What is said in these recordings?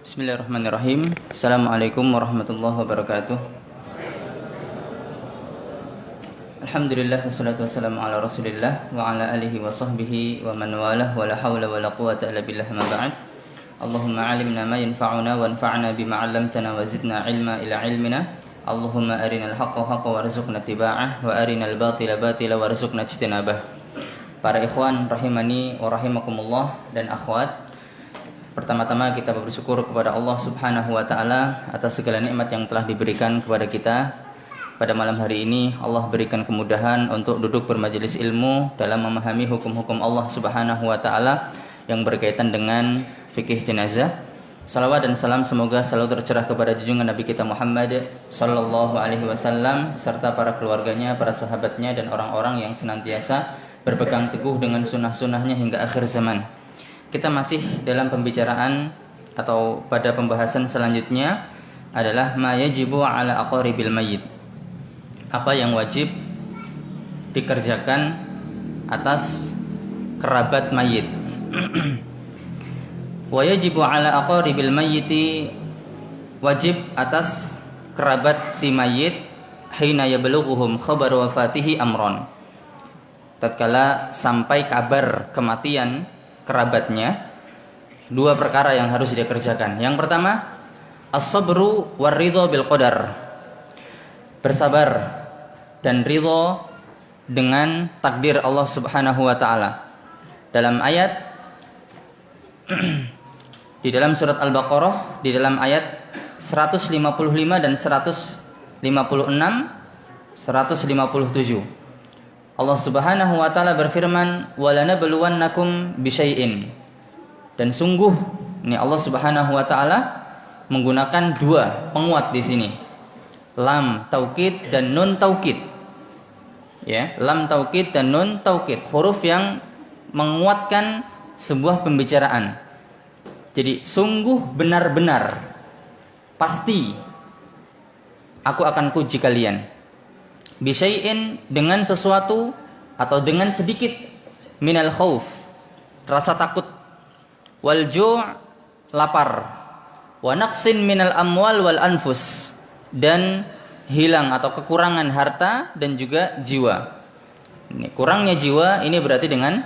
Bismillahirrahmanirrahim. Assalamualaikum warahmatullahi wabarakatuh. Alhamdulillah wassalatu wassalamu ala Rasulillah wa ala alihi wa sahbihi wa man walah wa la hawla wa la quwwata illa billah ma ba'd. Allahumma 'allimna ma yanfa'una wanfa'na bima 'allamtana wa zidna 'ilma ila 'ilmina. Allahumma arinal haqqa haqqan warzuqna ittiba'ah wa arinal batila batila warzuqna ijtinabah. Para ikhwan rahimani wa rahimakumullah dan akhwat, pertama-tama kita bersyukur kepada Allah Subhanahu wa taala atas segala nikmat yang telah diberikan kepada kita. Pada malam hari ini Allah berikan kemudahan untuk duduk bermajelis ilmu dalam memahami hukum-hukum Allah Subhanahu wa taala yang berkaitan dengan fikih jenazah. Salawat dan salam semoga selalu tercurah kepada junjungan Nabi kita Muhammad sallallahu alaihi wasallam serta para keluarganya, para sahabatnya dan orang-orang yang senantiasa berpegang teguh dengan sunnah-sunnahnya hingga akhir zaman. Kita masih dalam pembicaraan atau pada pembahasan selanjutnya adalah ma yajibu ala aqaribil mayyit. Apa yang wajib dikerjakan atas kerabat mayit. Wa yajibu ala aqaribil mayyiti, wajib atas kerabat si mayit hina yablughuhum khabar wafatihi amron. Tatkala sampai kabar kematian kerabatnya, dua perkara yang harus dia kerjakan. Yang pertama, as-sabru war-ridha bil qadar. Bersabar dan ridha dengan takdir Allah Subhanahu wa taala. Dalam ayat di dalam surat Al-Baqarah, di dalam ayat 155 dan 156, 157. Allah Subhanahu wa taala berfirman, "Walanabluwannakum bisyai'in." Dan sungguh, ini Allah Subhanahu wa taala menggunakan dua penguat di sini. Lam taukid dan nun taukid. Ya, lam taukid dan nun taukid, huruf yang menguatkan sebuah pembicaraan. Jadi sungguh benar-benar pasti aku akan puji kalian. Bisyai'in, dengan sesuatu atau dengan sedikit, minal khauf, rasa takut, wal ju', lapar, wa naqsin minal amwal wal anfus, dan hilang atau kekurangan harta dan juga jiwa. Ini kurangnya jiwa, ini berarti dengan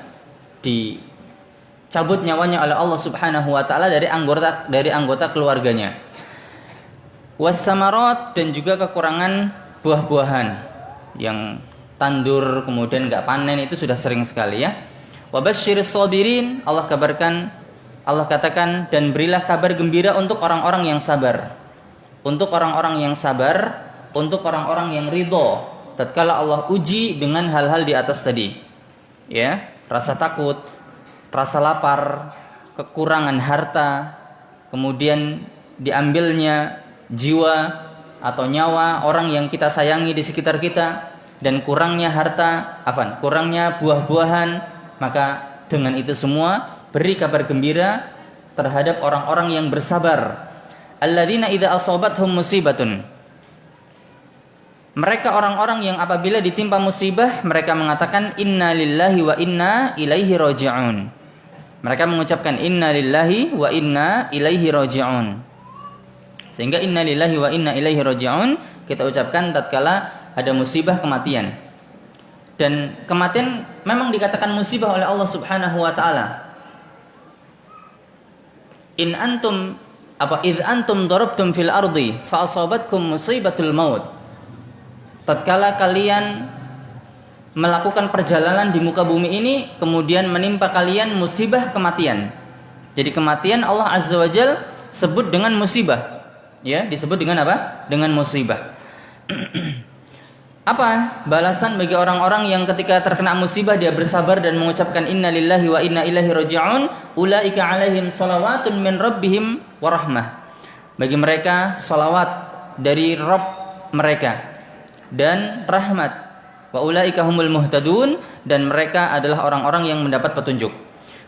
dicabut nyawanya oleh Allah Subhanahu wa taala dari anggota keluarganya. Was samarat, dan juga kekurangan buah-buahan yang tandur kemudian enggak panen, itu sudah sering sekali ya. Wa basyiris sabirin, Allah katakan, dan berilah kabar gembira untuk orang-orang yang sabar. Untuk orang-orang yang sabar, untuk orang-orang yang ridho tatkala Allah uji dengan hal-hal di atas tadi. Ya, rasa takut, rasa lapar, kekurangan harta, kemudian diambilnya jiwa atau nyawa orang yang kita sayangi di sekitar kita, dan kurangnya harta, kurangnya buah-buahan, maka dengan itu semua beri kabar gembira terhadap orang-orang yang bersabar. Alladzina idza asabathum musibatun. Mereka orang-orang yang apabila ditimpa musibah mereka mengatakan inna lillahi wa inna ilaihi raji'un. Mereka mengucapkan inna lillahi wa inna ilaihi raji'un. Sehingga inna lillahi wa inna ilaihi raji'un kita ucapkan tatkala ada musibah kematian. Dan kematian memang dikatakan musibah oleh Allah Subhanahu wa taala. Idz antum darabtum fil ardi fa asabatkum musibatul maut. Tatkala kalian melakukan perjalanan di muka bumi ini kemudian menimpa kalian musibah kematian. Jadi kematian Allah Azza wa Jalla sebut dengan musibah. Ya, disebut dengan apa? Dengan musibah. Apa balasan bagi orang-orang yang ketika terkena musibah dia bersabar dan mengucapkan inna lillahi wa inna ilaihi raji'un? Ulaika alaihim salawatun min rabbihim wa rahmah. Bagi mereka salawat dari Rabb mereka dan rahmat. Wa ulaika humul muhtadun, dan mereka adalah orang-orang yang mendapat petunjuk.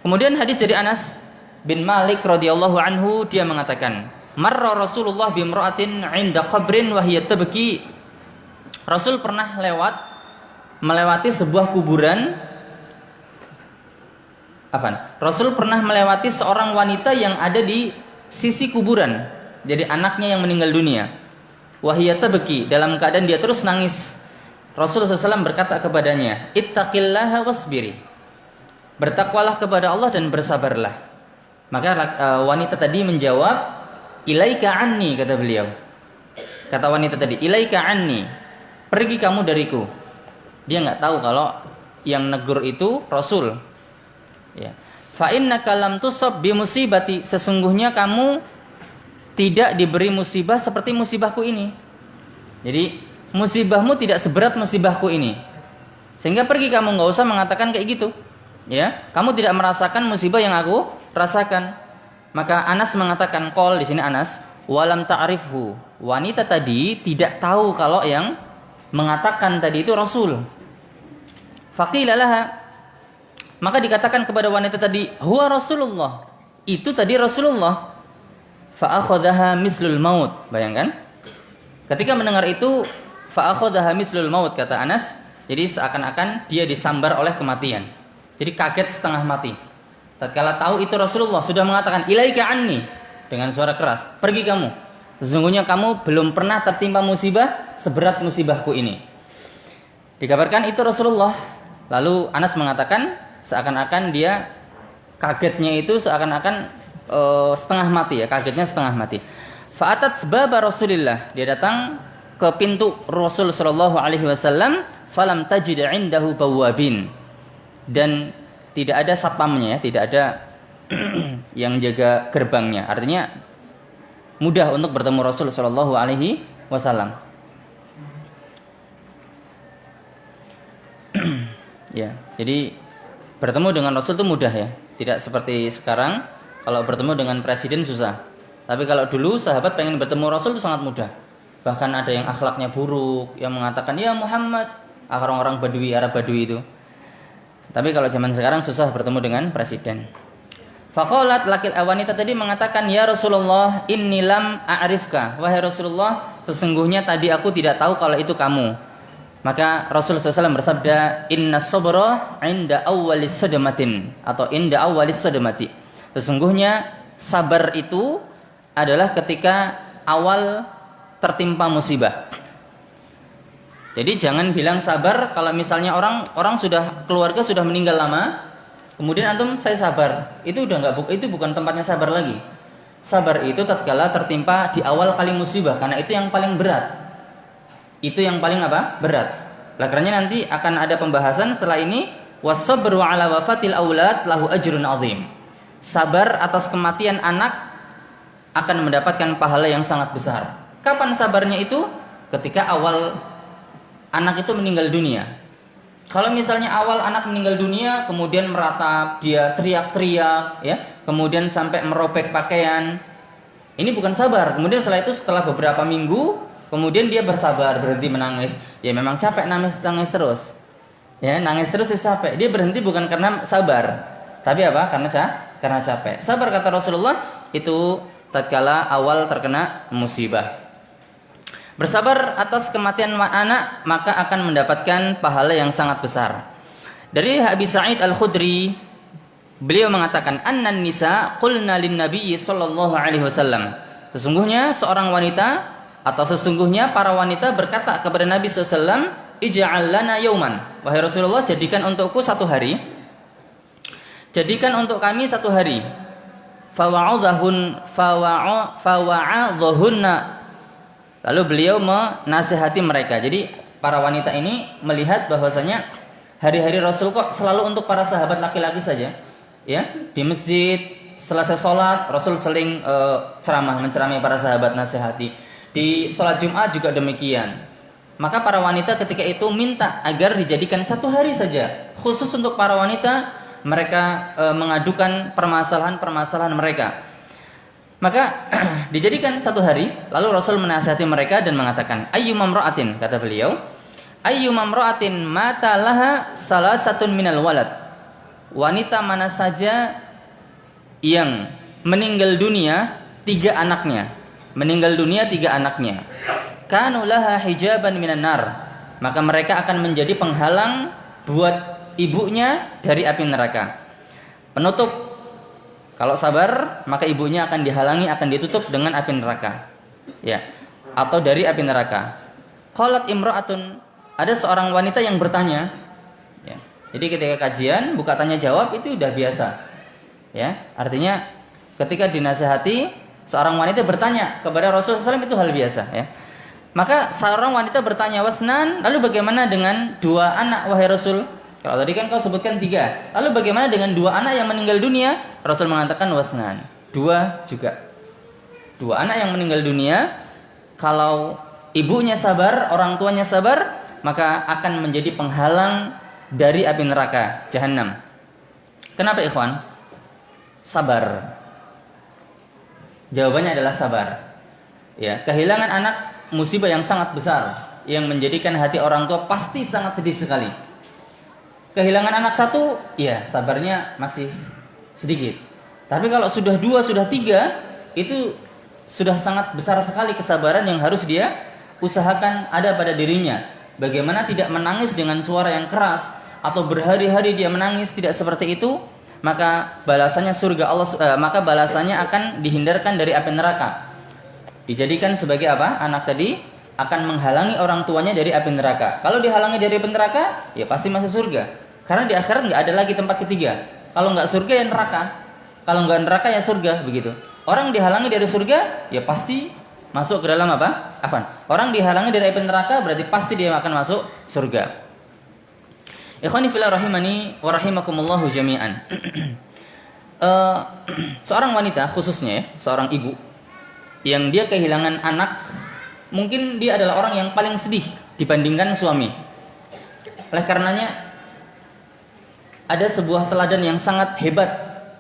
Kemudian hadis dari Anas bin Malik radhiyallahu anhu, dia mengatakan, marra Rasulullah bimra'atin 'inda qabrin wa hiya tabki. Rasul pernah melewati sebuah kuburan Rasul pernah melewati seorang wanita yang ada di sisi kuburan. Jadi anaknya yang meninggal dunia. Wahiyata beki, dalam keadaan dia terus nangis. Rasulullah SAW berkata kepadanya, ittaqillaha wasbiri. Bertakwalah kepada Allah dan bersabarlah. Maka wanita tadi menjawab, ilaika anni, kata beliau. Kata wanita tadi, ilaika anni, pergi kamu dariku. Dia nggak tahu kalau yang negur itu Rasul. Ya. Fa innaka lam tusab bi musibati, sesungguhnya kamu tidak diberi musibah seperti musibahku ini. Jadi musibahmu tidak seberat musibahku ini. Sehingga pergi kamu, nggak usah mengatakan kayak gitu. Ya, kamu tidak merasakan musibah yang aku rasakan. Maka Anas mengatakan, qol di sini Anas, walam ta'rifhu. Wanita tadi tidak tahu kalau yang mengatakan tadi itu Rasul. Faqila laha, maka dikatakan kepada wanita tadi, huwa Rasulullah. Itu tadi Rasulullah. Fa akhadhaha mislul maut. Bayangkan. Ketika mendengar itu, fa akhadhaha mislul maut, kata Anas, jadi seakan-akan dia disambar oleh kematian. Jadi kaget setengah mati. Tatkala tahu itu Rasulullah sudah mengatakan, ilaika anni, dengan suara keras, pergi kamu. Sesungguhnya kamu belum pernah tertimpa musibah seberat musibahku ini. Dikabarkan itu Rasulullah. Lalu Anas mengatakan seakan-akan dia kagetnya itu seakan-akan setengah mati, ya, kagetnya setengah mati. Fa'atat sebaba Rasulillah, dia datang ke pintu Rasul sallallahu alaihi wasallam, falam tajid indahu bawabin, dan tidak ada satpamnya, ya, tidak ada yang jaga gerbangnya. Artinya mudah untuk bertemu Rasul sallallahu alaihi wasallam. Ya, jadi bertemu dengan Rasul itu mudah, ya. Tidak seperti sekarang, kalau bertemu dengan presiden susah. Tapi kalau dulu sahabat pengen bertemu Rasul itu sangat mudah. Bahkan ada yang akhlaknya buruk, yang mengatakan, ya Muhammad, orang-orang Badui, Arab Badui itu. Tapi kalau zaman sekarang susah bertemu dengan presiden. Faqalat, wanita tadi mengatakan, ya Rasulullah, inni lam a'rifka. Wahai Rasulullah, sesungguhnya tadi aku tidak tahu kalau itu kamu. Maka Rasulullah SAW bersabda, inna sabra inda awwalis sadamatin, atau inda awwalis sadamati. Sesungguhnya sabar itu adalah ketika awal tertimpa musibah. Jadi jangan bilang sabar kalau misalnya orang sudah, keluarga sudah meninggal lama, kemudian antum saya sabar. Itu itu bukan tempatnya sabar lagi. Sabar itu tatkala tertimpa di awal kali musibah, karena itu yang paling berat. Itu yang paling berat. Karena nanti akan ada pembahasan setelah ini, was-sabru ala wafatil aulad lahu ajrun azim. Sabar atas kematian anak akan mendapatkan pahala yang sangat besar. Kapan sabarnya itu? Ketika awal anak itu meninggal dunia. Kalau misalnya awal anak meninggal dunia, kemudian meratap, dia teriak-teriak, ya, kemudian sampai merobek pakaian, ini bukan sabar. Kemudian setelah beberapa minggu, kemudian dia bersabar, berhenti menangis. Ya memang capek nangis terus. Ya, nangis terus capek. Dia berhenti bukan karena sabar, tapi apa? Karena capek. Sabar, kata Rasulullah, itu tatkala awal terkena musibah. Bersabar atas kematian anak, maka akan mendapatkan pahala yang sangat besar. Dari Abi Sa'id Al-Khudri, beliau mengatakan, annan nisa qulna lin nabiy sallallahu alaihi wasallam. Sesungguhnya seorang wanita, atau sesungguhnya para wanita berkata kepada Nabi SAW, ij'al lana yauman, wahai Rasulullah, jadikan untukku satu hari, jadikan untuk kami satu hari. Fawa'adhunna, lalu beliau menasihati mereka. Jadi para wanita ini melihat bahwasanya hari-hari Rasul kok selalu untuk para sahabat laki-laki saja, ya, di masjid selesai sholat Rasul sering menceramai para sahabat, nasihati. Di sholat Jumat juga demikian. Maka para wanita ketika itu minta agar dijadikan satu hari saja khusus untuk para wanita, mereka mengadukan permasalahan-permasalahan mereka. Maka dijadikan satu hari. Lalu Rasul menasihati mereka dan mengatakan, ayyuma imra'atin, kata beliau, ayyuma imra'atin mata laha salasatun minal walad. Wanita mana saja yang meninggal dunia tiga anaknya, kanu laha hijaban minan nar, maka mereka akan menjadi penghalang buat ibunya dari api neraka. penutup. Kalau sabar, maka ibunya akan dihalangi, akan ditutup dengan api neraka. Ya, atau dari api neraka. Qalat imra'atun, ada seorang wanita yang bertanya. Ya. Jadi ketika kajian, buka tanya jawab itu udah biasa. Ya, artinya ketika dinasihati, seorang wanita bertanya kepada Rasulullah SAW itu hal biasa. Ya. Maka seorang wanita bertanya, wasnan, lalu bagaimana dengan 2 anak wahai Rasul? Kalau tadi kan kau sebutkan 3. Lalu bagaimana dengan 2 anak yang meninggal dunia? Rasul mengatakan wasnan. 2 juga. 2 anak yang meninggal dunia, kalau ibunya sabar, orang tuanya sabar, maka akan menjadi penghalang dari api neraka Jahannam. Kenapa ikhwan? Sabar. Jawabannya adalah sabar. Ya, kehilangan anak musibah yang sangat besar yang menjadikan hati orang tua pasti sangat sedih sekali. Kehilangan anak 1, ya sabarnya masih sedikit. Tapi kalau sudah 2, sudah 3, itu sudah sangat besar sekali kesabaran yang harus dia usahakan ada pada dirinya. Bagaimana tidak menangis dengan suara yang keras atau berhari-hari dia menangis, tidak seperti itu, maka balasannya surga Allah, maka balasannya akan dihindarkan dari api neraka. Dijadikan sebagai apa? Anak tadi akan menghalangi orang tuanya dari api neraka. Kalau dihalangi dari api neraka, ya pasti masuk surga. Karena di akhirat nggak ada lagi tempat ketiga. Kalau nggak surga ya neraka. Kalau nggak neraka ya surga, begitu. Orang dihalangi dari surga, ya pasti masuk ke dalam apa? Afan. Orang dihalangi dari api neraka berarti pasti dia akan masuk surga. Ikhwani fillah rahimani wa rahimakumullahu jami'an. Seorang wanita khususnya ya, seorang ibu yang dia kehilangan anak, mungkin dia adalah orang yang paling sedih dibandingkan suami. Oleh karenanya ada sebuah teladan yang sangat hebat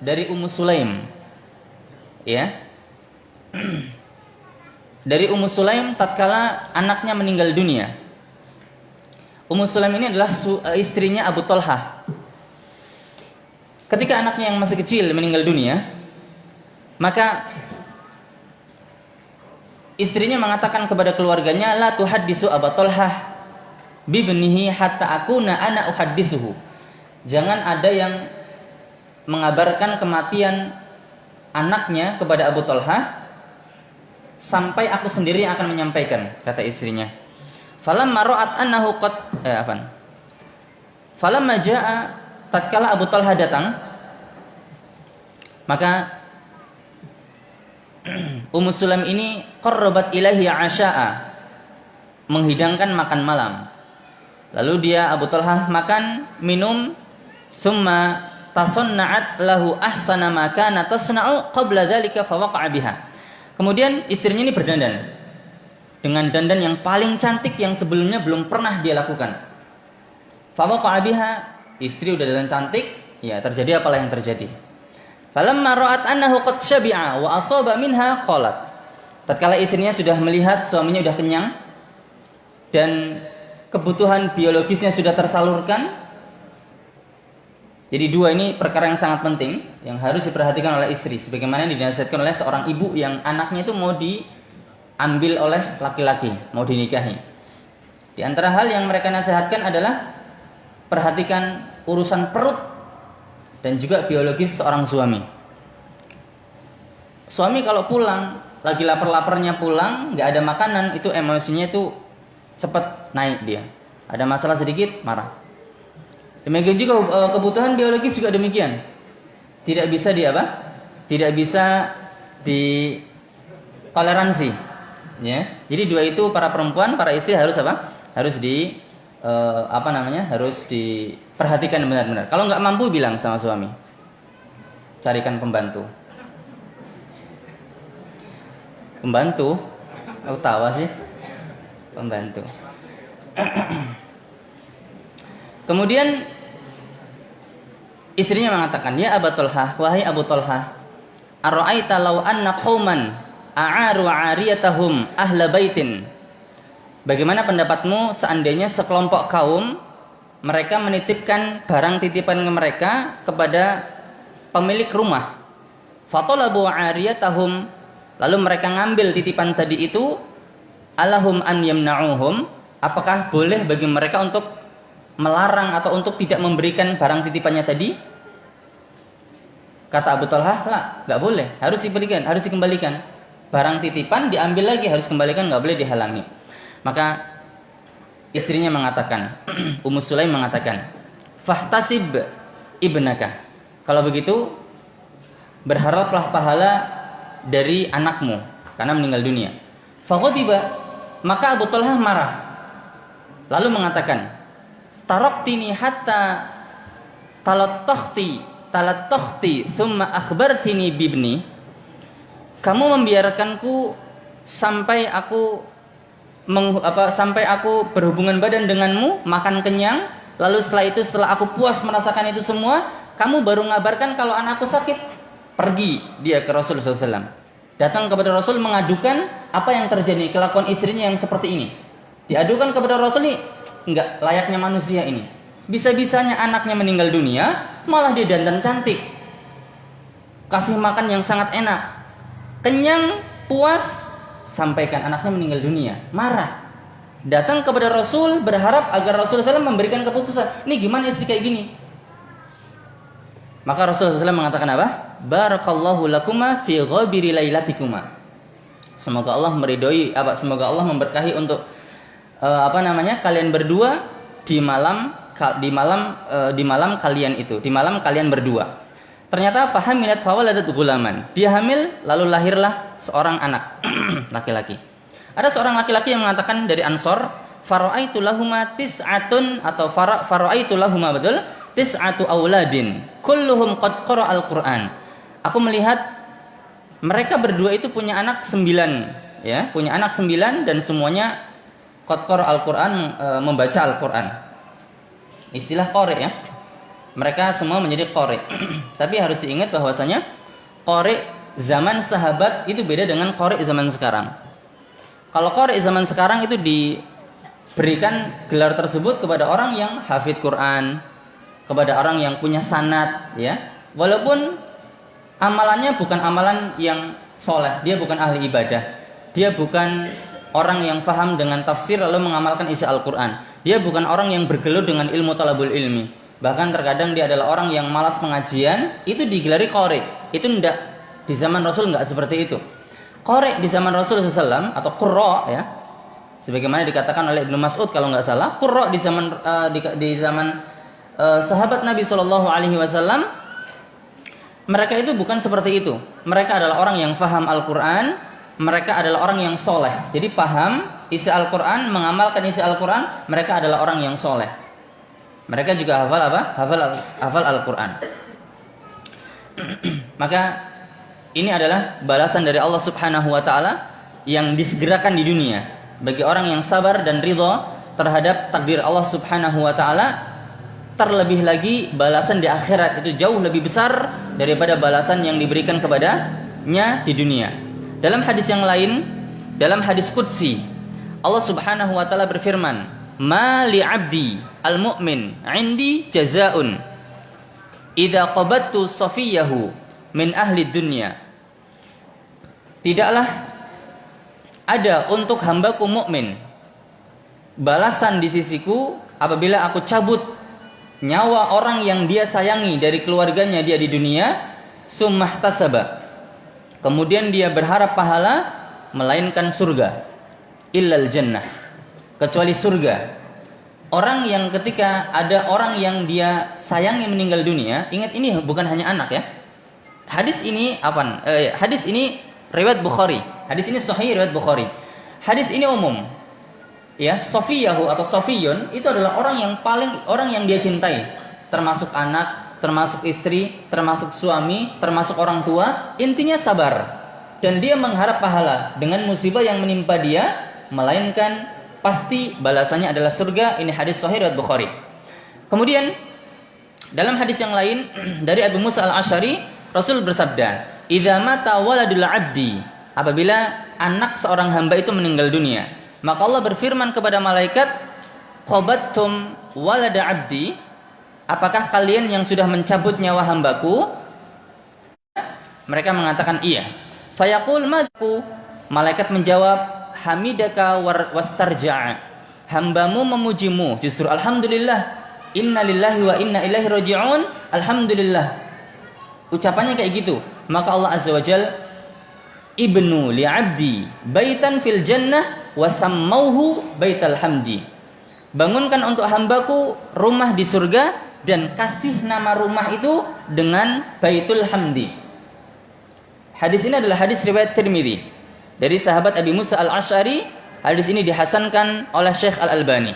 dari Ummu Sulaim. Ya. Dari Ummu Sulaim tatkala anaknya meninggal dunia. Ummu Sulaim ini adalah istrinya Abu Talhah. Ketika anaknya yang masih kecil meninggal dunia, maka istrinya mengatakan kepada keluarganya, la tuhaddisu Abu Talhah bibnihi hatta akuna ana uhaddisuhu. Jangan ada yang mengabarkan kematian anaknya kepada Abu Talhah sampai aku sendiri yang akan menyampaikan, kata istrinya. Falamma ra'at annahu qad falamma jaa, tatkala Abu Talhah datang, maka Ummu Sulaim ini qarrabat ilahi asya'a, menghidangkan makan malam. Lalu dia Abu Talhah makan, minum, summa tasanna'at lahu ahsana ma kana tasna'u qabla dzalika fawaqa'a biha. Kemudian istrinya ini berdandan dengan dandan yang paling cantik yang sebelumnya belum pernah dia lakukan. Fawaqa'a biha, istri udah dandan cantik, ya terjadi apalah yang terjadi. Falamma ra'at annahu qad syabi'a wa asaba minha qalat. Tatkala istrinya sudah melihat suaminya sudah kenyang dan kebutuhan biologisnya sudah tersalurkan. Jadi 2 ini perkara yang sangat penting yang harus diperhatikan oleh istri, sebagaimana yang dinasihatkan oleh seorang ibu yang anaknya itu mau diambil oleh laki-laki, mau dinikahi. Di antara hal yang mereka nasihatkan adalah perhatikan urusan perut dan juga biologis seorang suami. Suami kalau pulang, lagi lapar-laparnya pulang, nggak ada makanan, itu emosinya itu cepat naik dia. Ada masalah sedikit, marah. Demikian juga kebutuhan biologis juga demikian. Tidak bisa Tidak bisa ditoleransi. Ya. Jadi 2 itu para perempuan, para istri harus apa? Harus harus diperhatikan benar-benar. Kalau nggak mampu bilang sama suami, carikan pembantu. Pembantu? Aku tahu sih. Pembantu. Kemudian istrinya mengatakan, ya Abu Talhah, wahai Abu Talhah, ara'aita law anna qauman a'aru 'ariyatahum ahla baitin. Bagaimana pendapatmu seandainya sekelompok kaum mereka menitipkan barang titipan mereka kepada pemilik rumah. Fatalabu 'ariyatahum, lalu mereka ngambil titipan tadi itu, alahum an yamna'uhum, apakah boleh bagi mereka untuk melarang atau untuk tidak memberikan barang titipannya tadi? Kata Abu Talhah, lah, nggak boleh, harus diberikan, harus dikembalikan. Barang titipan diambil lagi, harus kembalikan, nggak boleh dihalangi. Maka istrinya mengatakan, Ummu Sulaim mengatakan, fahtasib ibnaka. Kalau begitu, berharaplah pahala dari anakmu karena meninggal dunia. Faghadiba, maka Abu Talhah marah. Lalu mengatakan, taraktini hatta talattakhti thumma akhbartini bibni. Kamu membiarkanku sampai aku sampai aku berhubungan badan denganmu, makan kenyang, lalu setelah aku puas merasakan itu semua, kamu baru ngabarkan kalau anakku sakit. Pergi dia ke Rasul SAW, datang kepada Rasul mengadukan apa yang terjadi, kelakuan istrinya yang seperti ini. Diadukan kepada Rasul, ini enggak layaknya manusia ini. Bisa-bisanya anaknya meninggal dunia, malah dia dandan cantik, kasih makan yang sangat enak, kenyang, puas, sampaikan anaknya meninggal dunia, marah. Datang kepada Rasul berharap agar Rasul SAW memberikan keputusan. Ini gimana istri kayak gini? Maka Rasulullah SAW mengatakan apa? Barakallahu lakuma fi ghabiri lailatikuma. Semoga Allah meridhoi semoga Allah memberkahi untuk kalian berdua di malam kalian itu, di malam kalian berdua. Ternyata fahamilat fawaladat gulaman. Dia hamil lalu lahirlah seorang anak laki-laki. Ada seorang laki-laki yang mengatakan dari Ansor, faraitu lahuma tis'atun atau faraitu lahuma betul tis'atu auladin kulluhum qad qara'al Qur'an. Aku melihat mereka berdua itu punya anak 9, ya, punya anak 9 dan semuanya qad qara'al Qur'an, membaca Al-Qur'an. Istilah qari, ya. Mereka semua menjadi qari. Tapi harus diingat bahwasanya qari zaman sahabat itu beda dengan qari zaman sekarang. Kalau qari zaman sekarang itu diberikan gelar tersebut kepada orang yang hafid Quran, kepada orang yang punya sanad, ya. Walaupun amalannya bukan amalan yang soleh, dia bukan ahli ibadah, dia bukan orang yang faham dengan tafsir lalu mengamalkan isi Al-Quran, dia bukan orang yang bergelut dengan ilmu talabul ilmi, bahkan terkadang dia adalah orang yang malas pengajian, itu digelari qari. Itu tidak, di zaman Rasul enggak seperti itu. Qari di zaman Rasul SAW atau qurra, ya, sebagaimana dikatakan oleh Ibnu Mas'ud kalau nggak salah, qurra di zaman sahabat Nabi SAW, mereka itu bukan seperti itu. Mereka adalah orang yang faham Al-Quran, mereka adalah orang yang soleh. Jadi paham isi Al-Quran, mengamalkan isi Al-Quran, mereka adalah orang yang soleh. Mereka juga hafal apa? Hafal Al-Quran. Maka ini adalah balasan dari Allah Subhanahu wa Ta'ala yang disegerakan di dunia bagi orang yang sabar dan ridha terhadap takdir Allah Subhanahu wa Ta'ala. Terlebih lagi balasan di akhirat itu jauh lebih besar daripada balasan yang diberikan kepadanya di dunia. Dalam hadis yang lain, dalam hadis qudsi, Allah Subhanahu wa Ta'ala berfirman, "Ma li 'abdi al-mu'min 'indi jazaa'un idza qabattu safiyahu min ahli dunya." Tidaklah ada untuk hambaku mukmin balasan di sisiku apabila aku cabut nyawa orang yang dia sayangi dari keluarganya dia di dunia, summah tasaba, kemudian dia berharap pahala, melainkan surga, illal jannah, kecuali surga. Orang yang ketika ada orang yang dia sayangi meninggal dunia, ingat ini bukan hanya anak, ya. Hadis ini hadis ini riwayat Bukhari. Hadis ini sahih riwayat Bukhari. Hadis ini umum. Ya, sofiyahu atau sofiyun itu adalah orang yang dia cintai, termasuk anak, termasuk istri, termasuk suami, termasuk orang tua. Intinya sabar dan dia mengharap pahala dengan musibah yang menimpa dia, melainkan pasti balasannya adalah surga. Ini hadis sahih riwayat Bukhari. Kemudian dalam hadis yang lain dari Abu Musa al-Asy'ari, Rasul bersabda, "Idza mata waladul 'abdi," apabila anak seorang hamba itu meninggal dunia, maka Allah berfirman kepada malaikat, "Qabattum walada 'abdi?" Apakah kalian yang sudah mencabut nyawa hambaku? Mereka mengatakan iya. Fayaqul madku, malaikat menjawab, "Hamidaka wastarja'a." Hambamu memujimu, justru alhamdulillah. Inna lillahi wa inna ilaihi raji'un. Alhamdulillah. ucapannya kayak gitu, maka Allah Azza wa Jal, ibnu li'abdi baitan fil jannah wa sammauhu baital hamdi. Bangunkan untuk hambaku rumah di surga dan kasih nama rumah itu dengan Baitul Hamdi. Hadis ini adalah hadis riwayat Tirmidzi dari sahabat Abi Musa Al-Asy'ari. Hadis ini dihasankan oleh Syekh Al-Albani.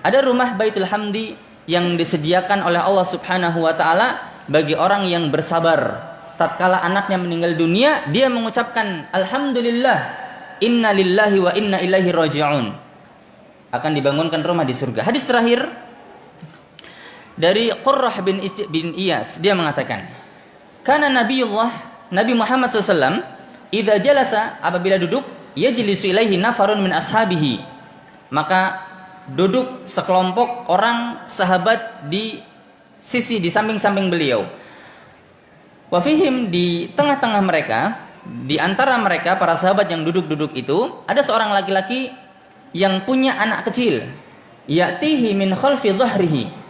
Ada rumah Baitul Hamdi yang disediakan oleh Allah Subhanahu wa taala bagi orang yang bersabar. Tatkala anaknya meninggal dunia, dia mengucapkan alhamdulillah, inna lillahi wa inna ilaihi raji'un. Akan dibangunkan rumah di surga. Hadis terakhir dari Qurrah bin Iyas, dia mengatakan, karena Nabi Muhammad SAW idza jalasa, apabila duduk, yajlisu ilaihi nafarun min ashabihi, maka duduk sekelompok orang sahabat di samping-samping beliau. Wa fihim, di tengah-tengah mereka, di antara mereka para sahabat yang duduk-duduk itu, ada seorang laki-laki yang punya anak kecil. Ya'tihi min khalfi dhahrihi.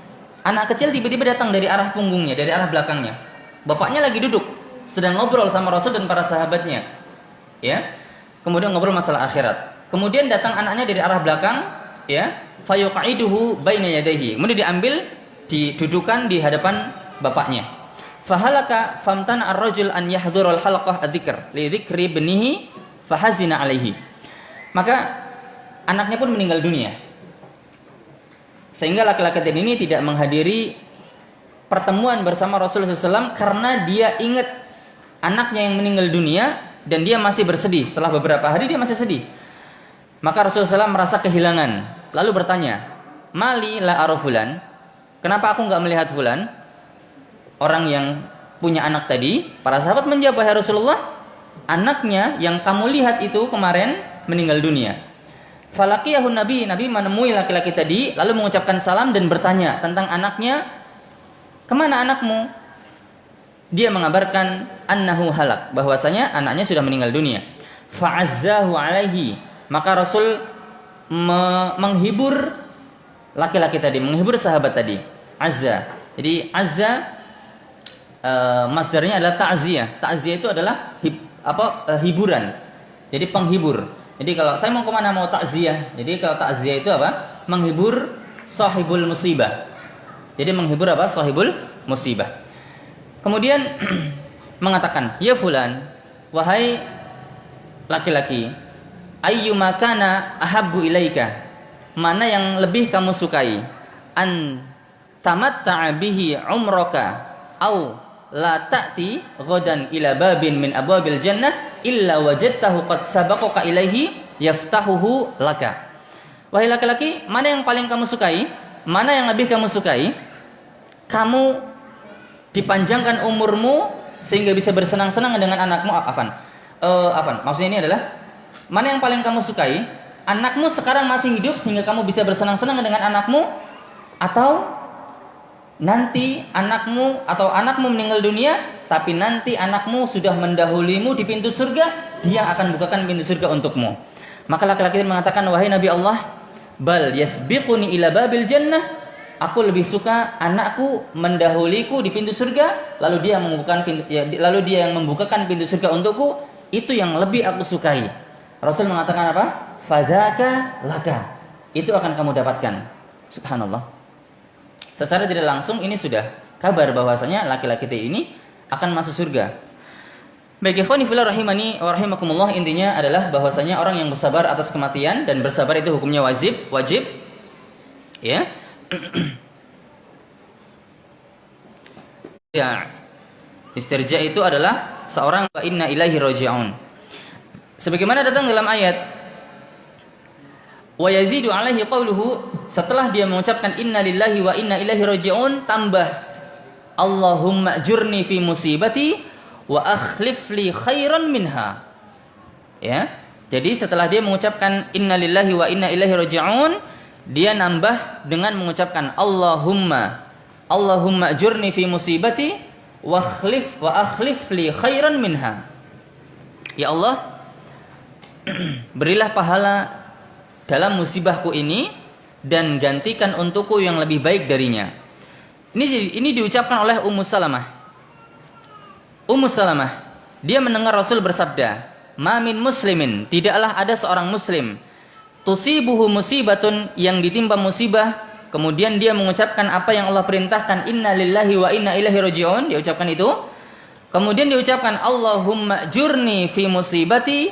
Anak kecil tiba-tiba datang dari arah punggungnya, dari arah belakangnya. Bapaknya lagi duduk, sedang ngobrol sama Rasul dan para sahabatnya. Ya. Kemudian ngobrol masalah akhirat. Kemudian datang anaknya dari arah belakang, ya. Fayuq'iduhu baina yadayhi. Kemudian diambil, didudukan di hadapan bapaknya. Fahalaka famtana ar-rajul an yahdhurul halaqah adzikr li dzikri ibnihi fahazina alaihi. Maka anaknya pun meninggal dunia. Sehingga laki-laki ini tidak menghadiri pertemuan bersama Rasulullah SAW karena dia ingat anaknya yang meninggal dunia dan dia masih bersedih. Setelah beberapa hari dia masih sedih. Maka Rasulullah SAW merasa kehilangan. Lalu bertanya, Mali la arofulan, kenapa aku nggak melihat fulan? Orang yang punya anak tadi. Para sahabat menjawab, wahai Rasulullah, anaknya yang kamu lihat itu kemarin meninggal dunia. Falaqiyahu Nabi menemui laki-laki tadi, lalu mengucapkan salam dan bertanya tentang anaknya, kemana anakmu? Dia mengabarkan annahu halak, bahwasanya anaknya sudah meninggal dunia. Fa'azzahu alaihi, maka Rasul menghibur laki-laki tadi, menghibur sahabat tadi. Azza. Jadi azza masdarnya adalah ta'ziyah. Ta'ziyah itu adalah hiburan. Jadi penghibur. Jadi kalau saya mau kemana, mau takziah. Jadi kalau takziah itu apa? Menghibur sahibul musibah. Jadi menghibur apa? Sahibul musibah. Kemudian mengatakan, ya fulan, wahai laki-laki, ayyuma kana ahabbu ilaika, mana yang lebih kamu sukai? An tamatta'a bihi umraka au la ta'ti ghadan ila babin min abwabil jannah illa wajadtahu qad sabaqaka ilaihi yaftahuhu laka. Wahai laki-laki, mana yang paling kamu sukai? Mana yang lebih kamu sukai? Kamu dipanjangkan umurmu sehingga bisa bersenang-senang dengan anakmu. Maksudnya ini adalah, mana yang paling kamu sukai? Anakmu sekarang masih hidup sehingga kamu bisa bersenang-senang dengan anakmu, atau nanti anakmu meninggal dunia, tapi nanti anakmu sudah mendahulimu di pintu surga, dia akan bukakan pintu surga untukmu. Maka laki-laki mengatakan, wahai Nabi Allah, bal yasbiquni ila babil jannah, aku lebih suka anakku mendahuliku di pintu surga, lalu dia yang membukakan pintu surga untukku, itu yang lebih aku sukai. Rasul mengatakan apa? Fadzaka laka, itu akan kamu dapatkan. Subhanallah. Secara tidak langsung ini sudah kabar bahwasanya laki-laki ini akan masuk surga. Baik ikhwani fillah rahimani wa rahimakumullah, intinya adalah bahwasanya orang yang bersabar atas kematian, dan bersabar itu hukumnya wajib. Ya. Ya. Istirja itu adalah seorang wa inna ilaihi raji'un. Sebagaimana datang dalam ayat, wa yazidu alaihi qawluhu, setelah dia mengucapkan inna lillahi wa inna ilaihi raji'un, tambah Allahumma ajurni fi musibati wa akhlif li khairan minha. Ya. Jadi setelah dia mengucapkan inna lillahi wa inna ilaihi raji'un, dia nambah dengan mengucapkan Allahumma ajurni fi musibati wa akhlif li khairan minha. Ya Allah, berilah pahala dalam musibahku ini dan gantikan untukku yang lebih baik darinya. Ini diucapkan oleh Ummu Salamah. Ummu Salamah, dia mendengar Rasul bersabda, "Ma min muslimin, tidaklah ada seorang muslim, tusibuhu musibatun, yang ditimpa musibah, kemudian dia mengucapkan apa yang Allah perintahkan, inna lillahi wa inna ilaihi raji'un," dia ucapkan itu. Kemudian diucapkan, "Allahumma jurni fi musibati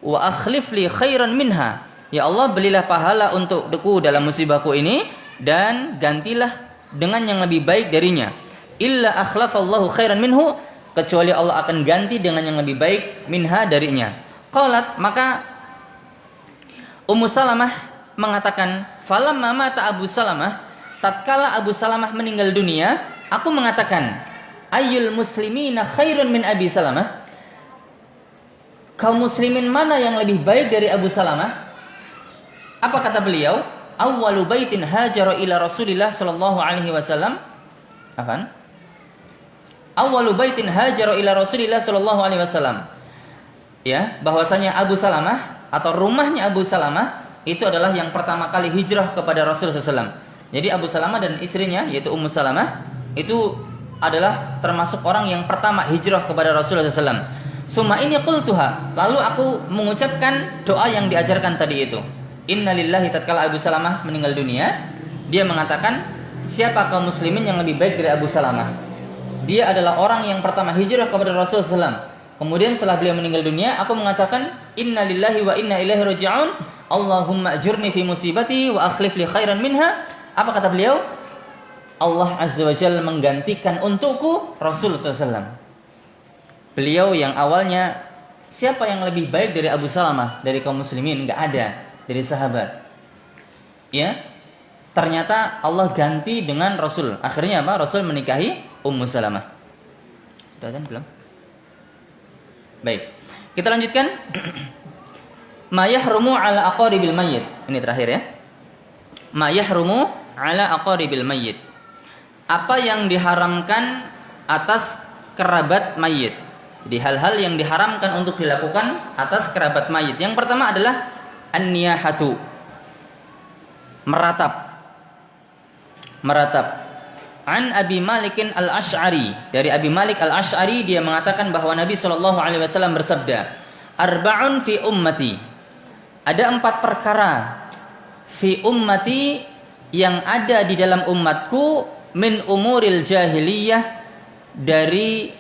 wa akhlif li khairan minha." Ya Allah, berilah pahala untukku dalam musibahku ini dan gantilah dengan yang lebih baik darinya. Illa akhlafallahu khairan minhu, kecuali Allah akan ganti dengan yang lebih baik minha darinya. Qalat, maka Ummu Salamah mengatakan, "Falamma mata Abu Salamah," tatkala Abu Salamah meninggal dunia, aku mengatakan, "Ayyul muslimina khairun min Abi Salamah?" Kaum muslimin mana yang lebih baik dari Abu Salamah? Apa kata beliau? "Awwalu baitin hajara ila Rasulillah sallallahu alaihi wasallam." Apaan? "Awwalu baitin hajara ila Rasulillah sallallahu alaihi wasallam." Ya, bahwasanya Abu Salamah atau rumahnya Abu Salamah itu adalah yang pertama kali hijrah kepada Rasulullah SAW. Jadi Abu Salamah dan istrinya yaitu Ummu Salamah itu adalah termasuk orang yang pertama hijrah kepada Rasulullah SAW. Summa ini qultuha, lalu aku mengucapkan doa yang diajarkan tadi itu. Innalillahi, tatkala Abu Salamah meninggal dunia, dia mengatakan, siapa kaum muslimin yang lebih baik dari Abu Salamah? Dia adalah orang yang pertama hijrah kepada Rasulullah SAW. Kemudian setelah beliau meninggal dunia, aku mengatakan, innalillahi wa inna ilaihi raji'un, Allahumma ajurni fi musibati wa akhlif li khairan minha. Apa kata beliau? Allah Azza wa Jalla menggantikan untukku Rasul SAW. Beliau yang awalnya, siapa yang lebih baik dari Abu Salamah dari kaum muslimin? Enggak ada, dari sahabat. Ya, ternyata Allah ganti dengan Rasul. Akhirnya apa? Rasul menikahi Ummu Salamah. Sudah kan belum? Baik, kita lanjutkan. Ma yahrumu ala aqaribil mayyit. Ini terakhir ya. Ma yahrumu ala aqaribil mayyit. Apa yang diharamkan atas kerabat mayit. Jadi hal-hal yang diharamkan untuk dilakukan atas kerabat mayit. Yang pertama adalah an-niyahatu. Meratap. An Abi Malikin al-Ash'ari, dari Abi Malik al-Ash'ari, dia mengatakan bahwa Nabi SAW bersabda, arba'un fi ummati, ada 4 perkara fi ummati yang ada di dalam umatku, min umuril jahiliyah, dari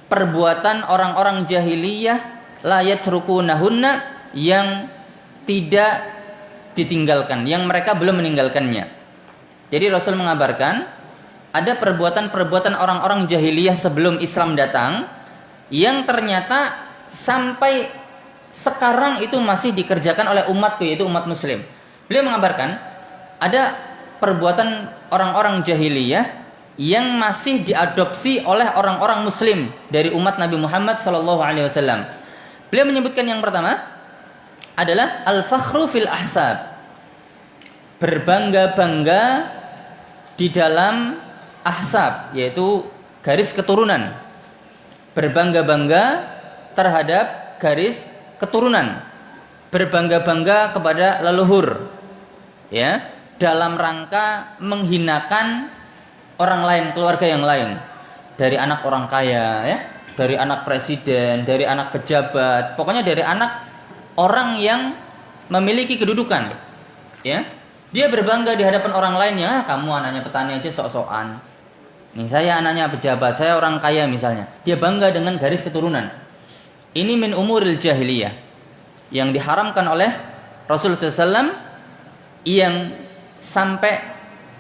perbuatan orang-orang jahiliyah, la yatrukunahunna, yang tidak ditinggalkan, yang mereka belum meninggalkannya. Jadi Rasul mengabarkan ada perbuatan-perbuatan orang-orang jahiliyah sebelum Islam datang yang ternyata sampai sekarang itu masih dikerjakan oleh umatku, yaitu umat muslim. Beliau mengabarkan ada perbuatan orang-orang jahiliyah yang masih diadopsi oleh orang-orang muslim dari umat Nabi Muhammad SAW. Beliau menyebutkan yang pertama adalah al-fakhru fil ahsab, berbangga-bangga di dalam ahsab, yaitu garis keturunan. Berbangga-bangga terhadap garis keturunan. Berbangga-bangga kepada leluhur. Ya, dalam rangka menghinakan orang lain, keluarga yang lain. Dari anak orang kaya, ya, dari anak presiden, dari anak pejabat, pokoknya dari anak orang yang memiliki kedudukan. Ya, dia berbangga di hadapan orang lainnya, kamu anaknya petani aja sok-sokan. Nih, saya anaknya pejabat, saya orang kaya misalnya. Dia bangga dengan garis keturunan. Ini min umuril jahiliyah, yang diharamkan oleh Rasulullah SAW, yang sampai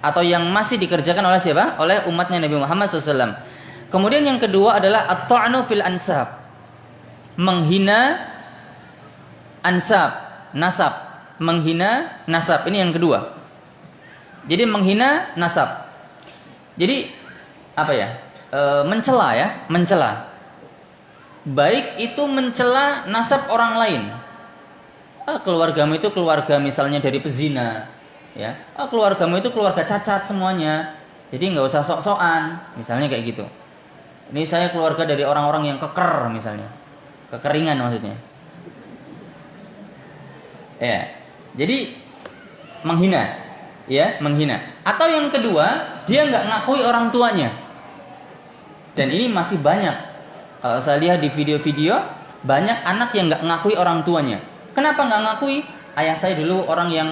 atau yang masih dikerjakan oleh siapa? Oleh umatnya Nabi Muhammad SAW. Kemudian yang kedua adalah at-ta'nu fil ansab, menghina ansab, nasab. Menghina nasab, ini yang kedua. Jadi menghina nasab. Jadi apa ya? Mencela ya, mencela. Baik itu mencela nasab orang lain. Keluargamu itu keluarga misalnya dari pezina, ya. Keluargamu itu keluarga cacat semuanya. Jadi nggak usah sok-sokan, misalnya kayak gitu. Ini saya keluarga dari orang-orang yang keker misalnya, kekeringan maksudnya. Ya. Jadi menghina, ya, menghina. Atau yang kedua, dia nggak ngakui orang tuanya. Dan ini masih banyak. Kalau saya lihat di video-video, banyak anak yang nggak ngakui orang tuanya. Kenapa nggak ngakui? Ayah saya dulu orang yang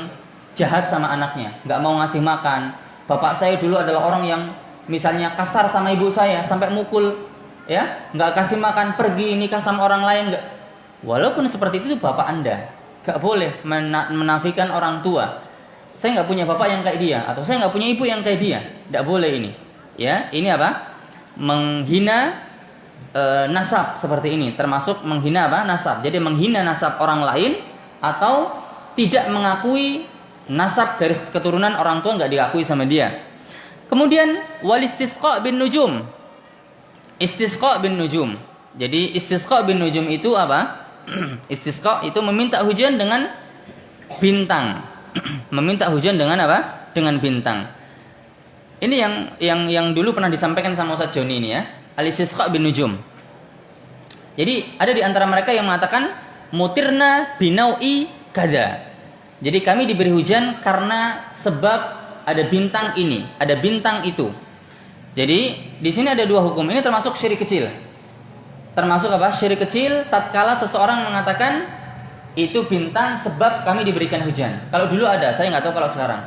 jahat sama anaknya, nggak mau ngasih makan. Bapak saya dulu adalah orang yang misalnya kasar sama ibu saya, sampai mukul, ya, nggak kasih makan, pergi nikah sama orang lain, nggak. Walaupun seperti itu bapak Anda, nggak boleh menafikan orang tua. Saya nggak punya bapak yang kayak dia, atau saya nggak punya ibu yang kayak dia, nggak boleh ini. Ya, ini apa? Menghina nasab seperti ini, termasuk menghina apa? Nasab. Jadi menghina nasab orang lain atau tidak mengakui nasab dari keturunan orang tua, nggak diakui sama dia. Kemudian wal istisqa bin nujum. Istisqa bin nujum. Jadi istisqa bin nujum itu apa? Istisqa itu meminta hujan dengan bintang. Meminta hujan dengan apa? Dengan bintang. Ini yang dulu pernah disampaikan sama Ustaz Joni ini ya. Al-istisqa bin nujum. Jadi ada di antara mereka yang mengatakan mutirna binau'i kadza. Jadi kami diberi hujan karena sebab ada bintang ini, ada bintang itu. Jadi di sini ada dua hukum. Ini termasuk syirik kecil. Termasuk apa? Syirik kecil tatkala seseorang mengatakan itu bintang sebab kami diberikan hujan. Kalau dulu ada, saya nggak tahu kalau sekarang.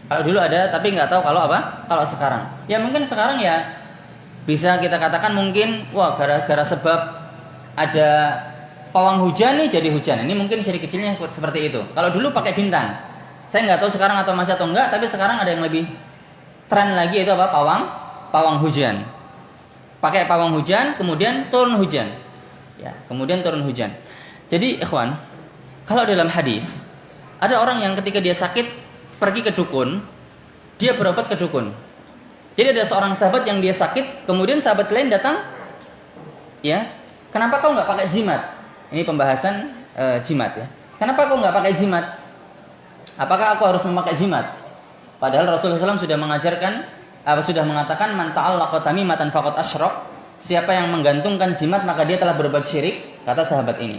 Kalau dulu ada, tapi nggak tahu kalau apa? Kalau sekarang. Ya mungkin sekarang ya bisa kita katakan mungkin, wah gara-gara sebab ada pawang hujan nih jadi hujan. Ini mungkin syirik kecilnya seperti itu. Kalau dulu pakai bintang. Saya nggak tahu sekarang atau masih atau enggak, tapi sekarang ada yang lebih tren lagi, itu apa? Pawang hujan. Pakai pawang hujan, kemudian turun hujan. Ya, kemudian turun hujan. Jadi ikhwan, kalau dalam hadis ada orang yang ketika dia sakit pergi ke dukun, dia berobat ke dukun. Jadi ada seorang sahabat yang dia sakit, kemudian sahabat lain datang, ya, kenapa kau nggak pakai jimat? Ini pembahasan jimat ya. Kenapa kau nggak pakai jimat? Apakah aku harus memakai jimat? Padahal Rasulullah SAW sudah mengajarkan, sudah mengatakan man ta'allaqa tamimatan faqad asyrak. Siapa yang menggantungkan jimat maka dia telah berbuat syirik, kata sahabat ini.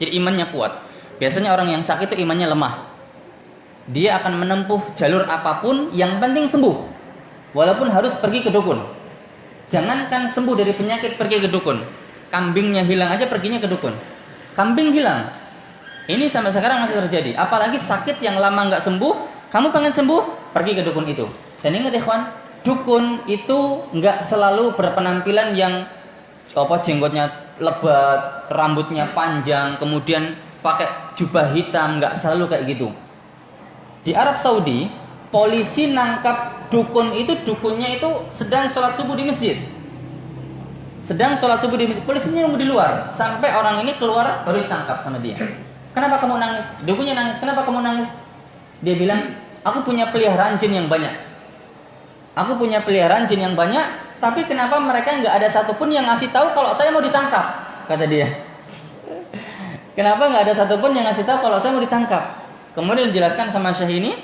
Jadi imannya kuat. Biasanya orang yang sakit itu imannya lemah. Dia akan menempuh jalur apapun, yang penting sembuh. Walaupun harus pergi ke dukun. Jangankan sembuh dari penyakit pergi ke dukun. Kambingnya hilang aja perginya ke dukun. Kambing hilang. Ini sampai sekarang masih terjadi. Apalagi sakit yang lama nggak sembuh, kamu pengen sembuh, pergi ke dukun itu. Dan ingat ikhwan, dukun itu nggak selalu berpenampilan yang jenggotnya lebat, rambutnya panjang, kemudian pakai jubah hitam, nggak selalu kayak gitu. Di Arab Saudi, polisi nangkap dukun itu, dukunnya itu sedang sholat subuh di masjid. Sedang sholat subuh di masjid, polisinya nunggu di luar sampai orang ini keluar baru ditangkap sama dia. Kenapa kamu nangis? Dukunnya nangis. Kenapa kamu nangis? Dia bilang, aku punya peliharaan jin yang banyak. Aku punya peliharaan jin yang banyak, tapi kenapa mereka nggak ada satupun yang ngasih tahu kalau saya mau ditangkap? Kata dia. Kenapa nggak ada satupun yang ngasih tahu kalau saya mau ditangkap? Kemudian dijelaskan sama Syekh ini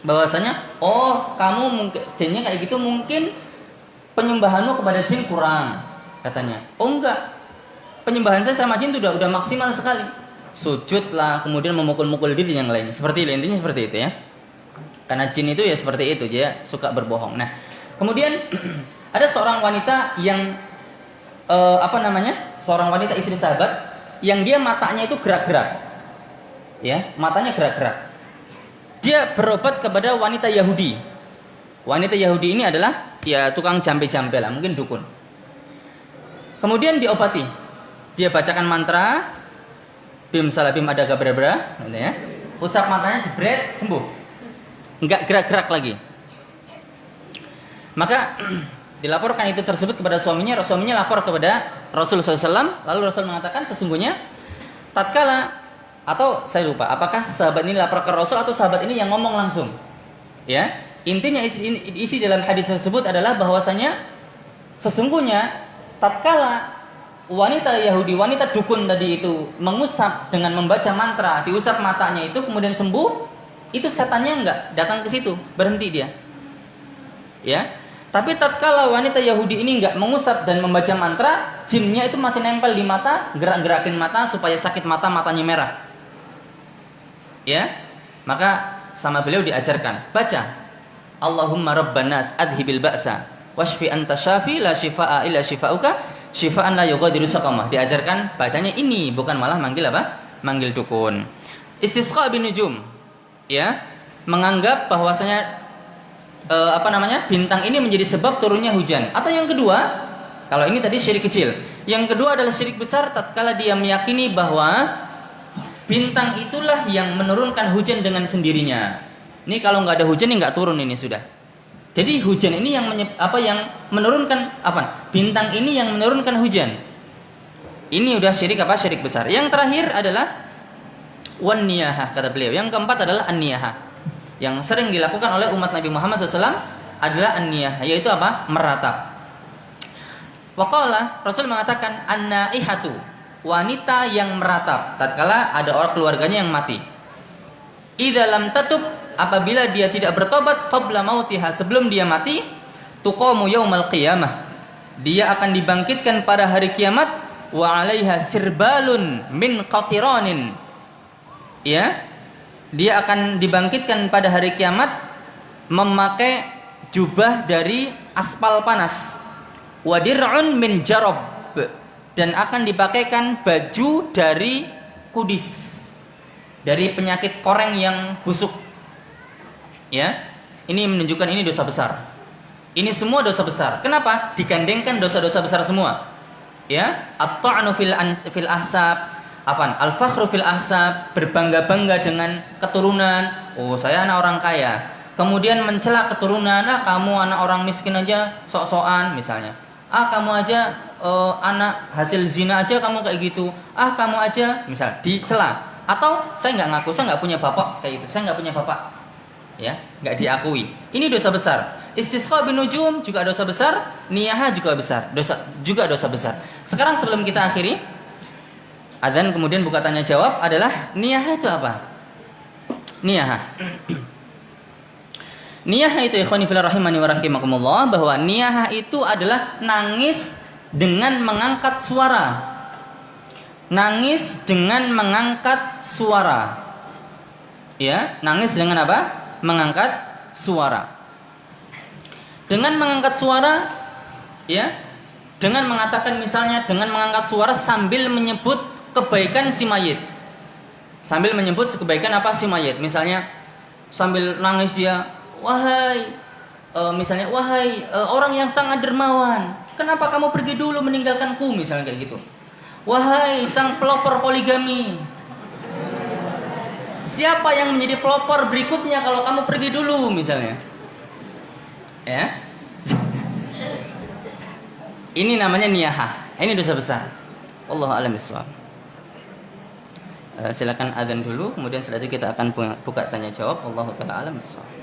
bahwasanya, oh kamu mungkin jinnya kayak gitu, mungkin penyembahanmu kepada jin kurang, katanya. Oh enggak, penyembahan saya sama jin itu udah maksimal sekali. Sujud lah, kemudian memukul-mukul diri yang lainnya. Seperti itu, intinya seperti itu ya. Karena jin itu ya seperti itu, dia suka berbohong. Nah, kemudian ada seorang wanita yang seorang wanita istri sahabat yang dia matanya itu gerak-gerak. Ya, matanya gerak-gerak. Dia berobat kepada wanita Yahudi. Wanita Yahudi ini adalah ya tukang jampe-jampe lah, mungkin dukun. Kemudian diobati. Dia bacakan mantra bim salabim ada gabra-bra, gitu ya. Usap matanya, jebret, sembuh. Enggak gerak-gerak lagi. Maka dilaporkan itu tersebut kepada suaminya. Suaminya lapor kepada Rasulullah SAW. Lalu Rasul mengatakan sesungguhnya tatkala, atau saya lupa apakah sahabat ini lapor ke Rasul atau sahabat ini yang ngomong langsung. Ya, intinya isi dalam hadis tersebut adalah bahwasanya sesungguhnya tatkala wanita Yahudi, wanita dukun tadi itu mengusap dengan membaca mantra, diusap matanya itu kemudian sembuh, itu setannya enggak datang ke situ, berhenti dia. Ya. Tapi tatkala wanita Yahudi ini enggak mengusap dan membaca mantra, jinnya itu masih nempel di mata, gerak-gerakin mata supaya sakit mata, matanya merah. Ya. Maka sama beliau diajarkan, baca Allahumma rabban nas adhibil ba'sa washfi anta syafi la syifaa illa syifauka syifaan la yughadiru saqamah. Diajarkan bacanya ini, bukan malah manggil apa? Manggil dukun. Istisqa bin nujum, ya, menganggap bahwasanya bintang ini menjadi sebab turunnya hujan. Atau yang kedua, kalau ini tadi syirik kecil. Yang kedua adalah syirik besar tatkala dia meyakini bahwa bintang itulah yang menurunkan hujan dengan sendirinya. Ini kalau nggak ada hujan, ini nggak turun ini sudah. Jadi hujan ini yang menurunkan apa? Bintang ini yang menurunkan hujan. Ini udah syirik apa? Syirik besar. Yang terakhir adalah wan niyahah, kata beliau. Yang keempat adalah an-niyahah. Yang sering dilakukan oleh umat Nabi Muhammad SAW adalah an-niyahah, yaitu apa? Meratap. Waqala, Rasul mengatakan an-naihatu, wanita yang meratap tatkala ada orang keluarganya yang mati. Idza lam tatub, apabila dia tidak bertobat qabla mautiha, sebelum dia mati, tuqamu yaumal qiyamah, dia akan dibangkitkan pada hari kiamat, wa 'alaiha sirbalun min qatiranin. Ya, dia akan dibangkitkan pada hari kiamat memakai jubah dari aspal panas, wa dir'un min jarab, dan akan dipakaikan baju dari kudis, dari penyakit koreng yang busuk. Ya, ini menunjukkan ini dosa besar. Ini semua dosa besar. Kenapa? Digandengkan dosa-dosa besar semua. Ya, at-ta'nu fil ahsab, al-fakhru fil ahsab, berbangga-bangga dengan keturunan. Oh, saya anak orang kaya. Kemudian mencela keturunan, kamu anak orang miskin aja sok-sokan misalnya. Kamu aja anak hasil zina aja kamu kayak gitu. Kamu aja misal dicela. Atau saya nggak ngaku, saya nggak punya bapak kayak gitu. Saya nggak punya bapak. Ya, nggak diakui. Ini dosa besar. Istisqa bin nujum juga dosa besar, niyahah juga besar, dosa besar. Sekarang sebelum kita akhiri azan kemudian buka tanya jawab adalah niyahah itu apa? Niyahah. Niyahah itu ikhwani fillah rahimani wa rahimakumullah, bahwa niyahah itu adalah nangis dengan mengangkat suara. Nangis dengan mengangkat suara. Ya, nangis dengan apa? Mengangkat suara. Dengan mengangkat suara, ya, dengan mengatakan misalnya dengan mengangkat suara sambil menyebut kebaikan si mayit. Sambil menyebut kebaikan apa si mayit. Misalnya sambil nangis dia, wahai orang yang sangat dermawan, kenapa kamu pergi dulu meninggalkanku, misalnya kayak gitu. Wahai sang pelopor poligami, siapa yang menjadi pelopor berikutnya kalau kamu pergi dulu, misalnya. Ya. Ini namanya niyahah. Ini dosa besar. Wallahu a'lam bishawab. Silakan adzan dulu, kemudian setelah itu kita akan buka tanya jawab. Wallahu taala a'lam bishawab.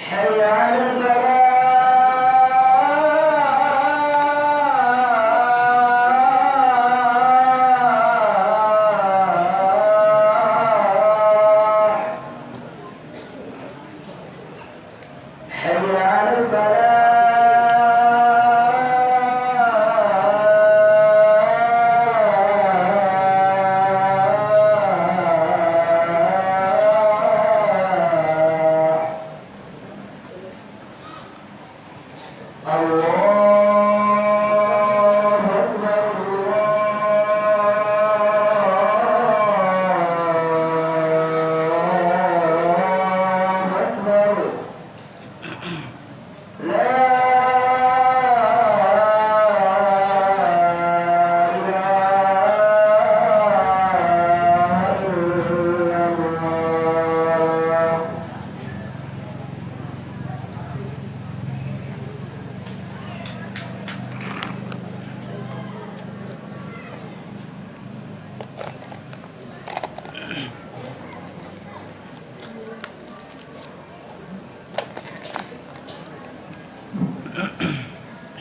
حي على الفلاح حي على الفلاح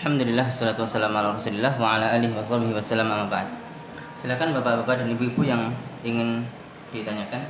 Alhamdulillah, wassalatu wassalamu ala rasulillah wa ala alihi wa sahbihi wasallam, amma ba'd. Silakan bapak-bapak dan ibu-ibu yang ingin ditanyakan.